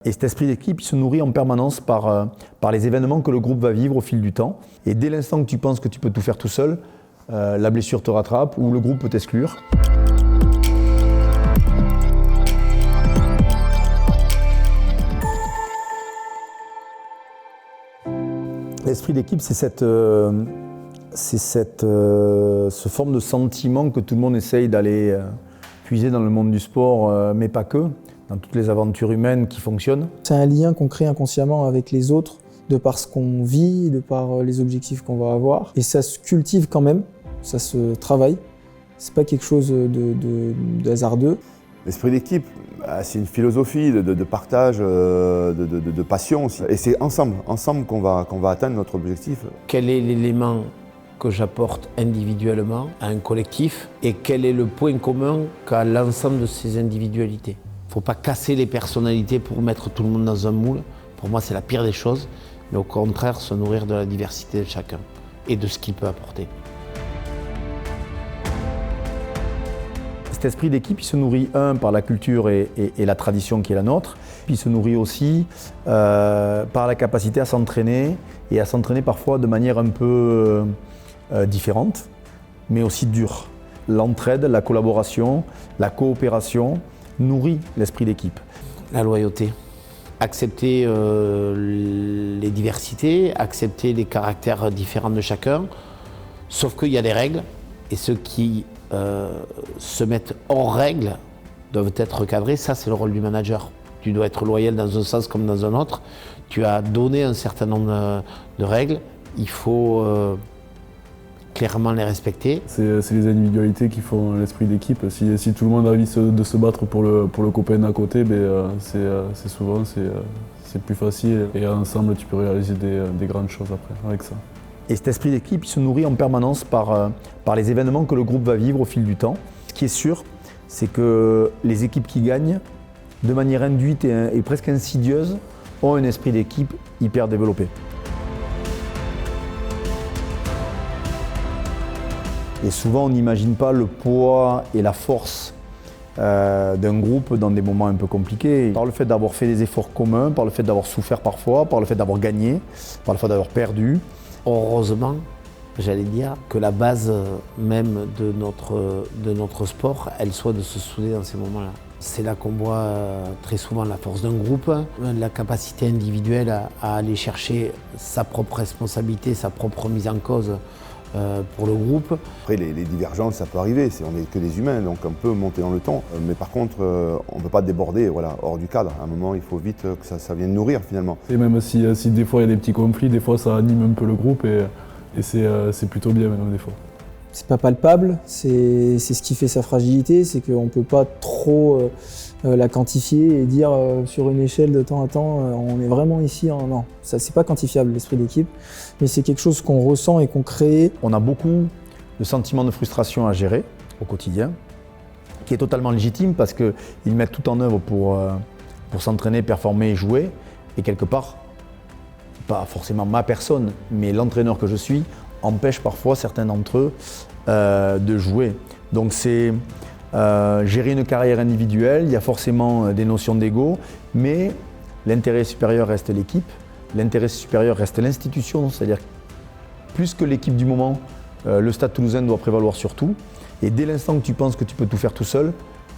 Et cet esprit d'équipe, il se nourrit en permanence par les événements que le groupe va vivre au fil du temps. Et dès l'instant que tu penses que tu peux tout faire tout seul, la blessure te rattrape ou le groupe peut t'exclure. L'esprit d'équipe, c'est cette forme de sentiment que tout le monde essaye d'aller puiser dans le monde du sport, mais pas que, dans toutes les aventures humaines qui fonctionnent. C'est un lien qu'on crée inconsciemment avec les autres, de par ce qu'on vit, de par les objectifs qu'on va avoir. Et ça se cultive quand même, ça se travaille. C'est pas quelque chose de hasardeux. L'esprit d'équipe, c'est une philosophie de partage, de passion aussi. Et c'est ensemble qu'on va atteindre notre objectif. Quel est l'élément que j'apporte individuellement à un collectif et quel est le point commun qu'a l'ensemble de ces individualités? Il ne faut pas casser les personnalités pour mettre tout le monde dans un moule. Pour moi, c'est la pire des choses, mais au contraire, se nourrir de la diversité de chacun et de ce qu'il peut apporter. Cet esprit d'équipe, il se nourrit, par la culture et la tradition qui est la nôtre, puis il se nourrit aussi par la capacité à s'entraîner, et à s'entraîner parfois de manière un peu différente, mais aussi dure. L'entraide, la collaboration, la coopération nourrit l'esprit d'équipe. La loyauté. Accepter les diversités, accepter les caractères différents de chacun, sauf qu'il y a des règles, et ceux qui se mettent hors règle doivent être recadrés. Ça, c'est le rôle du manager. Tu dois être loyal dans un sens comme dans un autre. Tu as donné un certain nombre de règles. Il faut clairement les respecter. C'est les individualités qui font l'esprit d'équipe. Si tout le monde a envie de se battre pour le copain d'à côté, c'est souvent c'est plus facile. Et ensemble, tu peux réaliser des grandes choses après avec ça. Et cet esprit d'équipe, il se nourrit en permanence par les événements que le groupe va vivre au fil du temps. Ce qui est sûr, c'est que les équipes qui gagnent, de manière induite et presque insidieuse, ont un esprit d'équipe hyper développé. Et souvent, on n'imagine pas le poids et la force d'un groupe dans des moments un peu compliqués. Par le fait d'avoir fait des efforts communs, par le fait d'avoir souffert parfois, par le fait d'avoir gagné, par le fait d'avoir perdu. Heureusement, j'allais dire, que la base même de notre sport, elle soit de se souder dans ces moments-là. C'est là qu'on voit très souvent la force d'un groupe, la capacité individuelle à aller chercher sa propre responsabilité, sa propre mise en cause pour le groupe. Après, les divergences, ça peut arriver, on n'est que des humains, donc on peut monter dans le ton. Mais par contre, on ne peut pas déborder hors du cadre. À un moment, il faut vite que ça vienne nourrir finalement. Et même si des fois il y a des petits conflits, des fois ça anime un peu le groupe et c'est plutôt bien même des fois. C'est pas palpable, c'est ce qui fait sa fragilité, c'est qu'on ne peut pas trop la quantifier et dire sur une échelle de temps à temps, on est vraiment ici. Non, ça c'est pas quantifiable l'esprit d'équipe, mais c'est quelque chose qu'on ressent et qu'on crée. On a beaucoup de sentiments de frustration à gérer au quotidien, qui est totalement légitime parce qu'ils mettent tout en œuvre pour s'entraîner, performer et jouer. Et quelque part, pas forcément ma personne, mais l'entraîneur que je suis, empêche parfois certains d'entre eux de jouer. Donc c'est gérer une carrière individuelle, il y a forcément des notions d'ego, mais l'intérêt supérieur reste l'équipe, l'intérêt supérieur reste l'institution, c'est-à-dire plus que l'équipe du moment, le Stade Toulousain doit prévaloir sur tout. Et dès l'instant que tu penses que tu peux tout faire tout seul,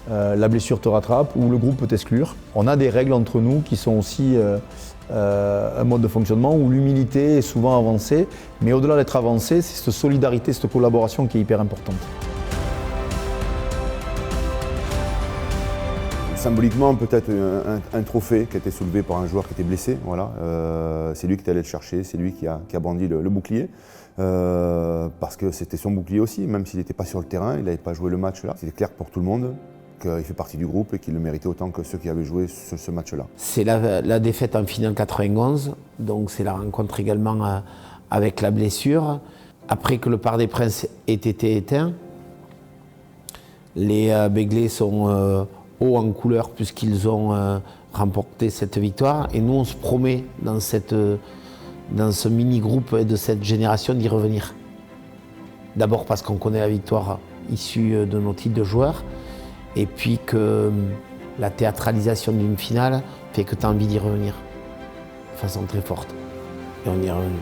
la blessure te rattrape ou le groupe peut t'exclure. On a des règles entre nous qui sont aussi un mode de fonctionnement où l'humilité est souvent avancée, mais au-delà d'être avancée, c'est cette solidarité, cette collaboration qui est hyper importante. Symboliquement, peut-être un trophée qui a été soulevé par un joueur qui était blessé. Voilà. C'est lui qui est allé le chercher, c'est lui qui a brandi le bouclier. Parce que c'était son bouclier aussi, même s'il n'était pas sur le terrain, il n'avait pas joué le match là. C'était clair pour tout le monde qu'il fait partie du groupe et qu'il le méritait autant que ceux qui avaient joué ce match-là. C'est la défaite en finale 91, donc c'est la rencontre également avec la blessure. Après que le Parc des Princes ait été éteint, les Béglés sont haut en couleur puisqu'ils ont remporté cette victoire. Et nous, on se promet dans ce mini-groupe de cette génération d'y revenir. D'abord parce qu'on connaît la victoire issue de nos titres de joueurs, et puis que la théâtralisation d'une finale fait que tu as envie d'y revenir de façon très forte. Et on y est revenu.